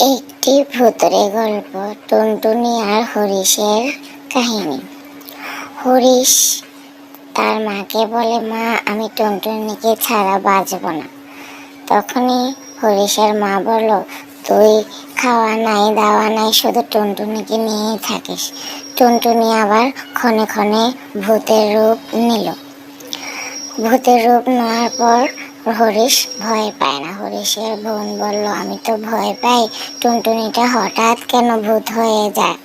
একটি ভূতের গল্প, টুনটুনি আর হরিশের কাহিনী। হরিশ তার মাকে বলে, মা, আমি টুনটুনিকে ছাড়া বাঁচব না। তখনই হরিশের মা বলল, তুই খাওয়া নাই দাওয়া নাই, শুধু টুনটুনিকে নিয়েই থাকিস। টুনটুনি আবার ক্ষণে ক্ষণে ভূতের রূপ নিল। ভূতের রূপ নেওয়ার পর হরিশ ভয় পায় না। হরিশের বোন বলল, আমি তো ভয় পাই, টুনটুনিটা হঠাৎ কেন ভূত হয়ে যায়,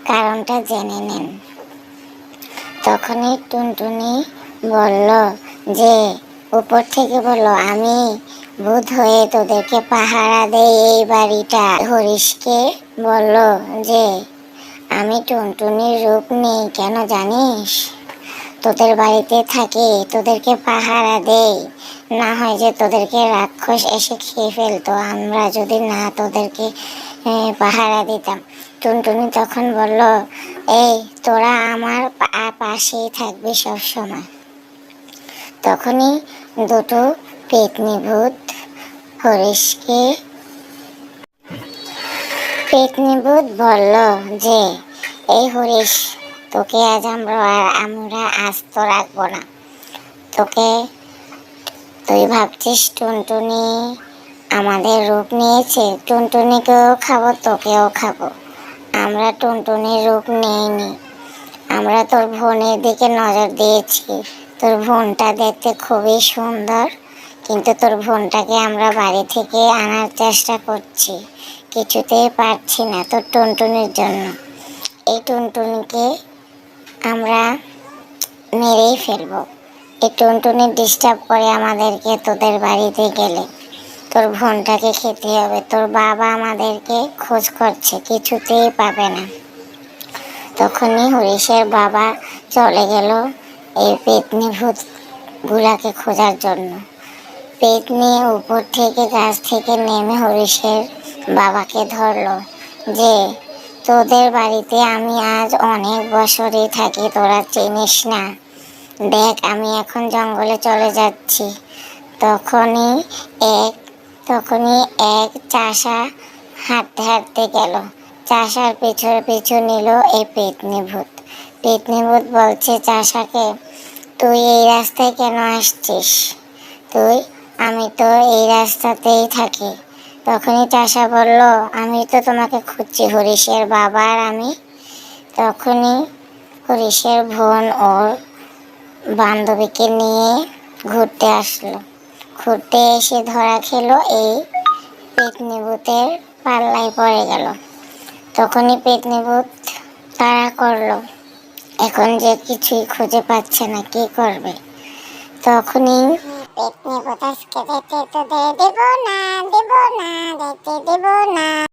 কারণটা জেনে নেন। তখনই টুনটুনি বলল যে, উপর থেকে বলল, আমি ভূত হয়ে তোদেরকে পাহারা দেই এই বাড়িটা। হরিশকে বলল যে, আমি টুনটুনির রূপ নেই, কেন জানিস? তোদের বাড়িতে থাকি, তোদেরকে পাহারা দেই, না হয় যে তোদেরকে রাক্ষস এসে খেয়ে ফেলতো আমরা যদি না তোদেরকে পাহারা দিতাম। টুনটুনি তখন বলল, এই তোরা আমার পাশেই থাকবি সব সময়। তখনই দুটো পেতনি ভূত হরিশকে বলল যে, এই হরিশ, তোকে আজ আমরা আস্ত রাখবো না। তুই ভাবছিস টুনটুনি আমাদের রূপ নিয়েছে, টুনটুনিকেও খাবো, তোকেও খাবো। আমরা টুনটুনির রূপ নেইনি, আমরা তোর বোনের দিকে নজর দিয়েছি। তোর বোনটা দেখতে খুবই সুন্দর, কিন্তু তোর বোনটাকে আমরা বাড়ি থেকে আনার চেষ্টা করছি, কিছুতেই পারছি না তোর টুনটুনির জন্য। এই টুনটুনিকে আমরা মেরেই ফেলবো। এই টুনটুনি ডিস্টার্ব করে আমাদেরকে, তোদের বাড়িতে গেলে তোর বোনটাকে খেতে হবে। তোর বাবা আমাদেরকে খোঁজ করছে, কিছুতেই পাবে না। তখনই হরিশের বাবা চলে গেল এই পেতনি ভূত গুলাকে খোঁজার জন্য। পেতনি উপর থেকে গাছ থেকে নেমে হরিশের বাবাকে ধরলো যে, তোদের বাড়িতে আমি আজ অনেক বছরই থাকি, তোরা চিনিস না। দেখ, আমি এখন জঙ্গলে চলে যাচ্ছি। তখনই এক চাষা হাঁটতে হাঁটতে গেল। চাষার পিছু নিল এই পেতনি ভূত। পেতনি ভূত বলছে চাষাকে, তুই এই রাস্তায় কেন আসছিস? আমি তো এই রাস্তাতেই থাকি। তখনই চাষা বলল, আমি তো তোমাকে খুঁজছি, হরিশের বাবা আর আমি। তখনই হরিশের বোন ওর বান্ধবীকে নিয়ে ঘুরতে আসলো। ঘুরতে এসে ধরা খেলো এই পেতনি ভূতের পাল্লায় পড়ে গেল। তখনই পেতনি ভূত তাড়া করলো, এখন যে কিছুই খুঁজে পাচ্ছে না, কি করবে। তখনই পেতনি ভূত আজকে